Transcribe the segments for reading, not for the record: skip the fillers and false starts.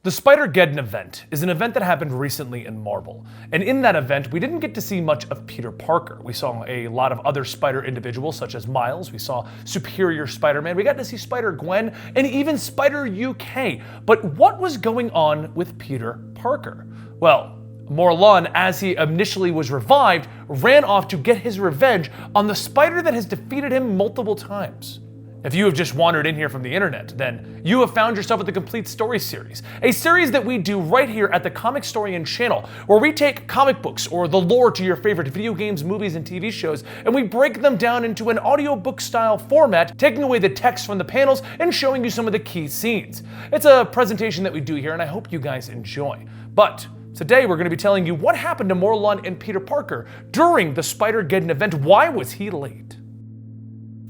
The Spider-Geddon event is an event that happened recently in Marvel, and in that event we didn't get to see much of Peter Parker. We saw a lot of other Spider individuals such as Miles, we saw Superior Spider-Man, we got to see Spider-Gwen, and even Spider-UK. But what was going on with Peter Parker? Well, Loveland, as he initially was revived, ran off to get his revenge on the spider that has defeated him multiple times. If you have just wandered in here from the internet, then you have found yourself at the Complete Story series, a series that we do right here at the Comicstorian channel, where we take comic books or the lore to your favorite video games, movies, and TV shows, and we break them down into an audiobook style format, taking away the text from the panels and showing you some of the key scenes. It's a presentation that we do here, and I hope you guys enjoy. But today we're going to be telling you what happened to Loveland and Peter Parker during the Spider-Geddon event. Why was he late?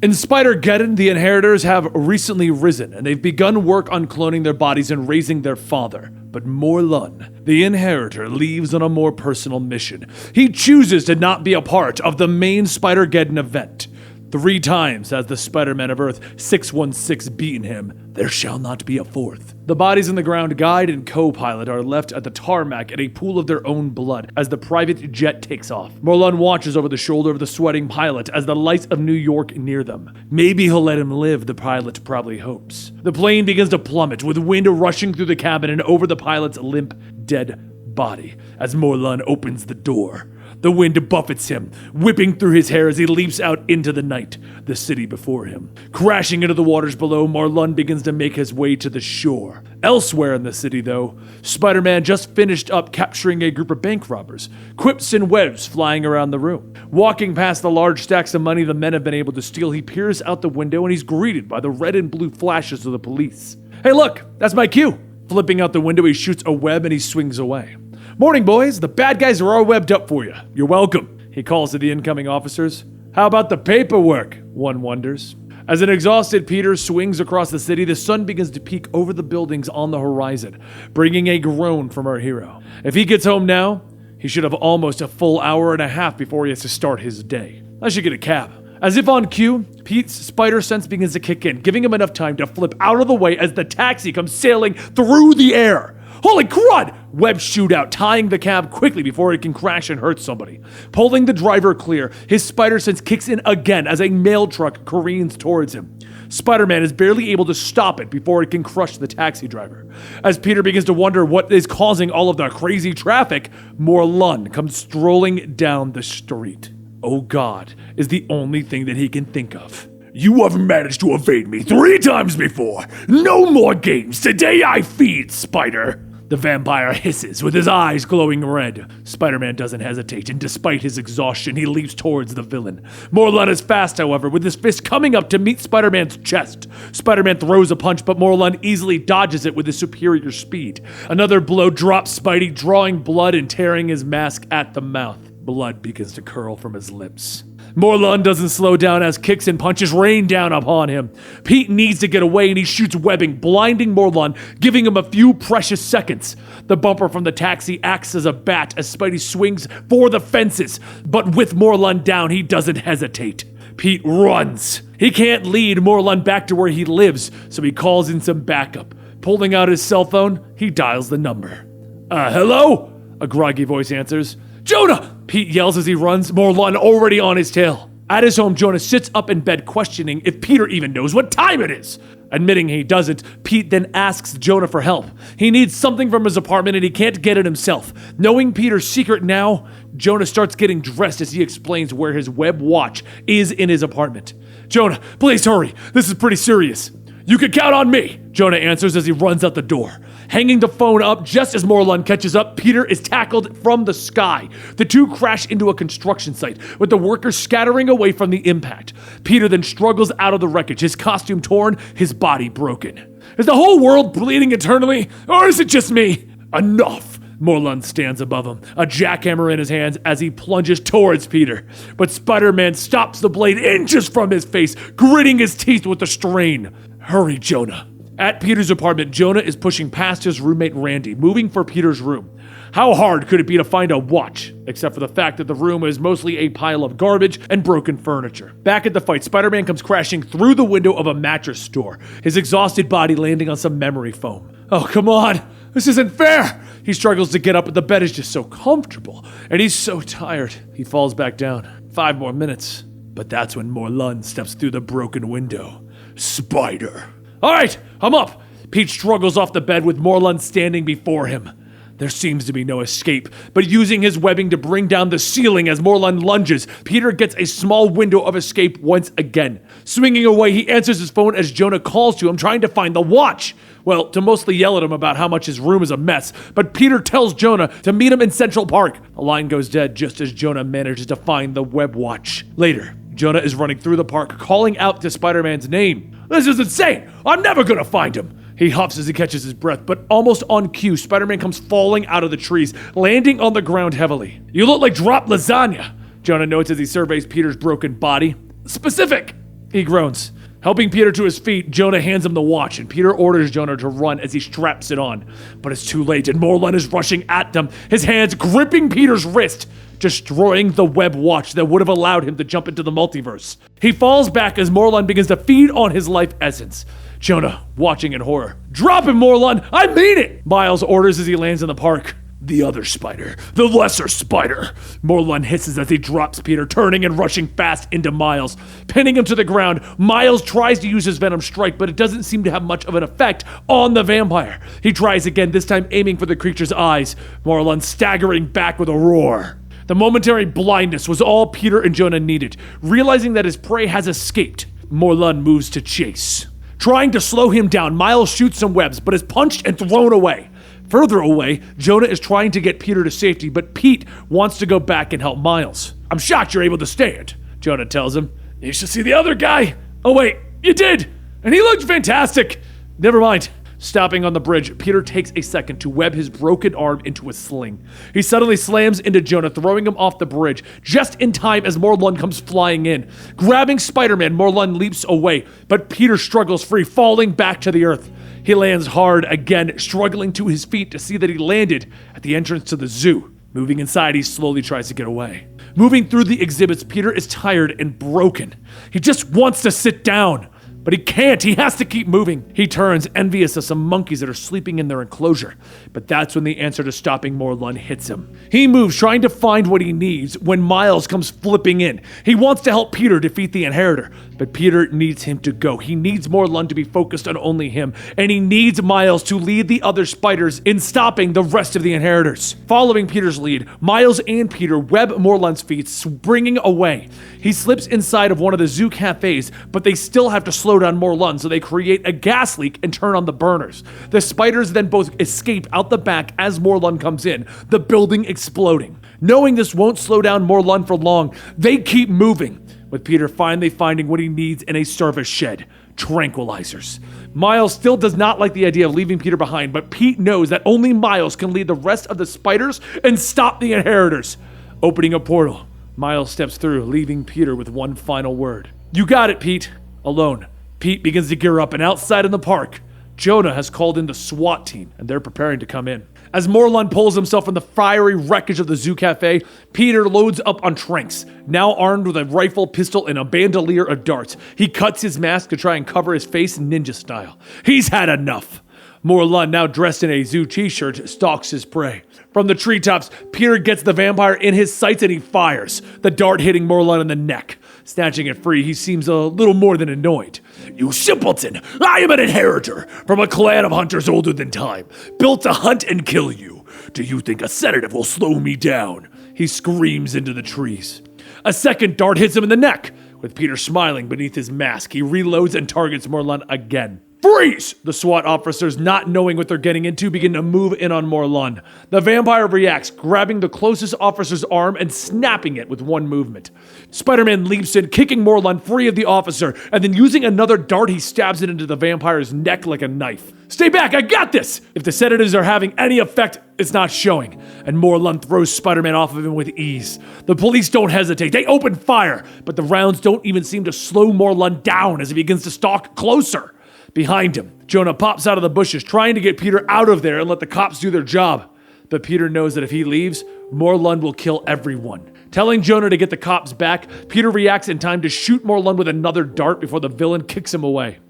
In Spider-Geddon, the inheritors have recently risen, and they've begun work on cloning their bodies and raising their father. But Loveland, the inheritor, leaves on a more personal mission. He chooses to not be a part of the main Spider-Geddon event. 3 times has the Spider-Man of Earth 616 beaten him. There shall not be a fourth. The bodies in the ground guide and co-pilot are left at the tarmac in a pool of their own blood as the private jet takes off. Loveland watches over the shoulder of the sweating pilot as the lights of New York near them. Maybe he'll let him live, the pilot probably hopes. The plane begins to plummet, with wind rushing through the cabin and over the pilot's limp, dead body as Loveland opens the door. The wind buffets him, whipping through his hair as he leaps out into the night, the city before him. Crashing into the waters below, Loveland begins to make his way to the shore. Elsewhere in the city, though, Spider-Man just finished up capturing a group of bank robbers, quips and webs flying around the room. Walking past the large stacks of money the men have been able to steal, he peers out the window and he's greeted by the red and blue flashes of the police. "Hey look, that's my cue!" Flipping out the window, he shoots a web and he swings away. "Morning, boys. The bad guys are all webbed up for you. You're welcome," he calls to the incoming officers. "How about the paperwork?" one wonders. As an exhausted Peter swings across the city, the sun begins to peek over the buildings on the horizon, bringing a groan from our hero. If he gets home now, he should have almost a full hour and a half before he has to start his day. I should get a cab. As if on cue, Pete's spider sense begins to kick in, giving him enough time to flip out of the way as the taxi comes sailing through the air. Holy crud! Webs shoot out, tying the cab quickly before it can crash and hurt somebody. Pulling the driver clear, his spider sense kicks in again as a mail truck careens towards him. Spider-Man is barely able to stop it before it can crush the taxi driver. As Peter begins to wonder what is causing all of the crazy traffic, Loveland comes strolling down the street. Oh God is the only thing that he can think of. "You have managed to evade me 3 times before. No more games. Today I feed, Spider." The vampire hisses, with his eyes glowing red. Spider-Man doesn't hesitate, and despite his exhaustion, he leaps towards the villain. Loveland is fast, however, with his fist coming up to meet Spider-Man's chest. Spider-Man throws a punch, but Loveland easily dodges it with his superior speed. Another blow drops Spidey, drawing blood and tearing his mask at the mouth. Blood begins to curl from his lips. Loveland doesn't slow down as kicks and punches rain down upon him. Pete needs to get away and he shoots webbing, blinding Loveland, giving him a few precious seconds. The bumper from the taxi acts as a bat as Spidey swings for the fences, but with Loveland down, he doesn't hesitate. Pete runs. He can't lead Loveland back to where he lives, so he calls in some backup. Pulling out his cell phone, he dials the number. Hello? A groggy voice answers. "Jonah!" Pete yells as he runs, Loveland already on his tail. At his home, Jonah sits up in bed questioning if Peter even knows what time it is. Admitting he doesn't, Pete then asks Jonah for help. He needs something from his apartment and he can't get it himself. Knowing Peter's secret now, Jonah starts getting dressed as he explains where his web watch is in his apartment. "Jonah, please hurry. This is pretty serious." "You can count on me," Jonah answers as he runs out the door. Hanging the phone up just as Loveland catches up, Peter is tackled from the sky. The two crash into a construction site, with the workers scattering away from the impact. Peter then struggles out of the wreckage, his costume torn, his body broken. "Is the whole world bleeding eternally, or is it just me?" "Enough!" Loveland stands above him, a jackhammer in his hands as he plunges towards Peter. But Spider-Man stops the blade inches from his face, gritting his teeth with the strain. "Hurry, Jonah." At Peter's apartment, Jonah is pushing past his roommate Randy, moving for Peter's room. How hard could it be to find a watch, except for the fact that the room is mostly a pile of garbage and broken furniture. Back at the fight, Spider-Man comes crashing through the window of a mattress store, his exhausted body landing on some memory foam. "Oh, come on. This isn't fair! He struggles to get up, but the bed is just so comfortable, and he's so tired. He falls back down. 5 more minutes. But that's when Morlun steps through the broken window. Spider. All right, I'm up. Pete struggles off the bed with Morlun standing before him. There seems to be no escape, but using his webbing to bring down the ceiling as Morlun lunges, Peter gets a small window of escape once again. Swinging away, he answers his phone as Jonah calls to him, trying to find the watch. Well, to mostly yell at him about how much his room is a mess, but Peter tells Jonah to meet him in Central Park. The line goes dead just as Jonah manages to find the web watch. Later, Jonah is running through the park, calling out to Spider-Man's name. This is insane! I'm never gonna find him! He huffs as he catches his breath, but almost on cue, Spider-Man comes falling out of the trees, landing on the ground heavily. You look like dropped lasagna, Jonah notes as he surveys Peter's broken body. Specific, he groans. Helping Peter to his feet, Jonah hands him the watch, and Peter orders Jonah to run as he straps it on. But it's too late, and Morlun is rushing at them, his hands gripping Peter's wrist, destroying the web watch that would have allowed him to jump into the multiverse. He falls back as Morlun begins to feed on his life essence. Jonah, watching in horror. Drop him, Morlun! I mean it! Miles orders as he lands in the park. The other spider. The lesser spider. Morlun hisses as he drops Peter, turning and rushing fast into Miles. Pinning him to the ground, Miles tries to use his venom strike, but it doesn't seem to have much of an effect on the vampire. He tries again, this time aiming for the creature's eyes. Morlun staggering back with a roar. The momentary blindness was all Peter and Jonah needed. Realizing that his prey has escaped, Morlun moves to chase. Trying to slow him down, Miles shoots some webs, but is punched and thrown away. Further away, Jonah is trying to get Peter to safety, but Pete wants to go back and help Miles. I'm shocked you're able to stand, Jonah tells him. You should see the other guy. Oh wait, you did! And he looked fantastic! Never mind. Stopping on the bridge, Peter takes a second to web his broken arm into a sling. He suddenly slams into Jonah, throwing him off the bridge, just in time as Morlun comes flying in. Grabbing Spider-Man, Morlun leaps away, but Peter struggles free, falling back to the earth. He lands hard again, struggling to his feet to see that he landed at the entrance to the zoo. Moving inside, he slowly tries to get away. Moving through the exhibits, Peter is tired and broken. He just wants to sit down. But he can't, he has to keep moving. He turns, envious of some monkeys that are sleeping in their enclosure. But that's when the answer to stopping Morlun hits him. He moves, trying to find what he needs, when Miles comes flipping in. He wants to help Peter defeat the Inheritor, but Peter needs him to go. He needs Morlun to be focused on only him, and he needs Miles to lead the other spiders in stopping the rest of the Inheritors. Following Peter's lead, Miles and Peter web Morlun's feet, springing away. He slips inside of one of the zoo cafes, but they still have to slow down Morlun, so they create a gas leak and turn on the burners. The spiders then both escape out the back as Morlun comes in, the building exploding. Knowing this won't slow down Morlun for long, they keep moving, with Peter finally finding what he needs in a service shed. Tranquilizers. Miles still does not like the idea of leaving Peter behind, but Pete knows that only Miles can lead the rest of the spiders and stop the Inheritors. Opening a portal, Miles steps through, leaving Peter with one final word. You got it, Pete. Alone. Pete begins to gear up, and outside in the park, Jonah has called in the SWAT team, and they're preparing to come in. As Morlun pulls himself from the fiery wreckage of the zoo cafe, Peter loads up on Tranks, now armed with a rifle, pistol, and a bandolier of darts. He cuts his mask to try and cover his face ninja style. He's had enough. Morlun, now dressed in a zoo t-shirt, stalks his prey. From the treetops, Peter gets the vampire in his sights and he fires, the dart hitting Morlun in the neck. Snatching it free, he seems a little more than annoyed. You simpleton! I am an inheritor from a clan of hunters older than time, built to hunt and kill you. Do you think a sedative will slow me down? He screams into the trees. A second dart hits him in the neck. With Peter smiling beneath his mask, he reloads and targets Morlun again. Freeze! The SWAT officers, not knowing what they're getting into, begin to move in on Morlun. The vampire reacts, grabbing the closest officer's arm and snapping it with one movement. Spider-Man leaps in, kicking Morlun free of the officer, and then using another dart, he stabs it into the vampire's neck like a knife. Stay back, I got this! If the sedatives are having any effect, it's not showing, and Morlun throws Spider-Man off of him with ease. The police don't hesitate, they open fire, but the rounds don't even seem to slow Morlun down as he begins to stalk closer. Behind him, Jonah pops out of the bushes, trying to get Peter out of there and let the cops do their job. But Peter knows that if he leaves, Morlund will kill everyone. Telling Jonah to get the cops back, Peter reacts in time to shoot Morlund with another dart before the villain kicks him away.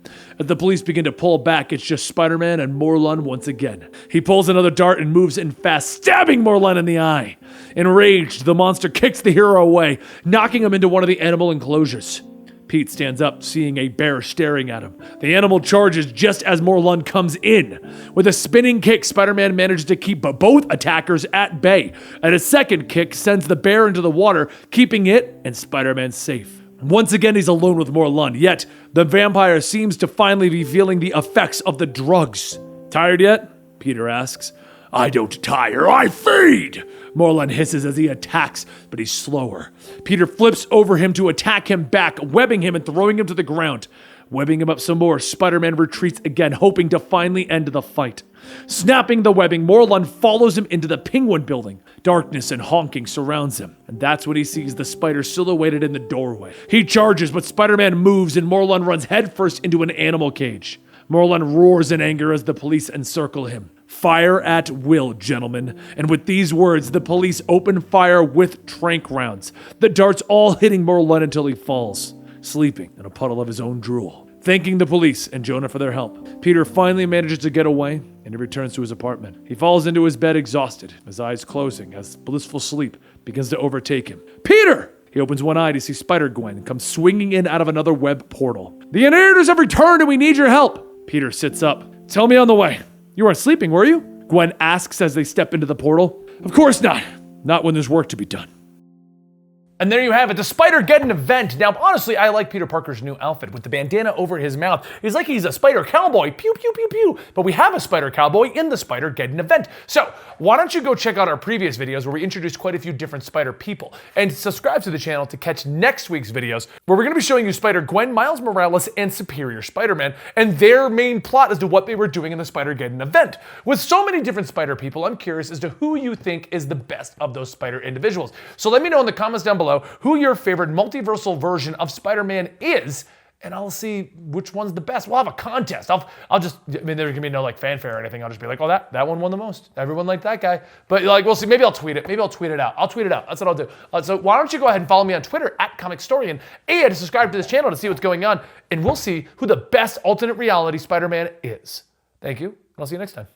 As the police begin to pull back, it's just Spider-Man and Morlund once again. He pulls another dart and moves in fast, stabbing Morlund in the eye. Enraged, the monster kicks the hero away, knocking him into one of the animal enclosures. Pete stands up, seeing a bear staring at him. The animal charges just as Morlund comes in. With a spinning kick, Spider-Man manages to keep both attackers at bay, and a second kick sends the bear into the water, keeping it and Spider-Man safe. Once again, he's alone with Morlund, yet the vampire seems to finally be feeling the effects of the drugs. Tired yet? Peter asks. I don't tire, I feed! Morlund hisses as he attacks, but he's slower. Peter flips over him to attack him back, webbing him and throwing him to the ground. Webbing him up some more, Spider-Man retreats again, hoping to finally end the fight. Snapping the webbing, Morlund follows him into the Penguin building. Darkness and honking surrounds him, and that's when he sees the spider silhouetted in the doorway. He charges, but Spider-Man moves and Morlund runs headfirst into an animal cage. Morlund roars in anger as the police encircle him. Fire at will, gentlemen. And with these words, the police open fire with tranq rounds, the darts all hitting Morlund until he falls, sleeping in a puddle of his own drool. Thanking the police and Jonah for their help, Peter finally manages to get away and he returns to his apartment. He falls into his bed exhausted, his eyes closing as blissful sleep begins to overtake him. Peter! He opens one eye to see Spider-Gwen come swinging in out of another web portal. The inheritors have returned and we need your help! Peter sits up. Tell me on the way. You weren't sleeping, were you? Gwen asks as they step into the portal. Of course not. Not when there's work to be done. And there you have it, the Spider-Geddon event. Now, honestly, I like Peter Parker's new outfit with the bandana over his mouth. He's like he's a spider cowboy, pew, pew, pew, pew. But we have a spider cowboy in the Spider-Geddon event. So why don't you go check out our previous videos where we introduced quite a few different spider people. And subscribe to the channel to catch next week's videos where we're gonna be showing you Spider-Gwen, Miles Morales, and Superior Spider-Man and their main plot as to what they were doing in the Spider-Geddon event. With so many different spider people, I'm curious as to who you think is the best of those spider individuals. So let me know in the comments down below who your favorite multiversal version of Spider-Man is, and I'll see which one's the best. We'll have a contest. I'll just, I mean, there can be no like fanfare or anything. I'll just be like, oh, that one won the most. Everyone liked that guy. But like, we'll see. Maybe I'll tweet it. Maybe I'll tweet it out. I'll tweet it out. That's what I'll do. So why don't you go ahead and follow me on Twitter at Comicstorian and subscribe to this channel to see what's going on, and we'll see who the best alternate reality Spider-Man is. Thank you, and I'll see you next time.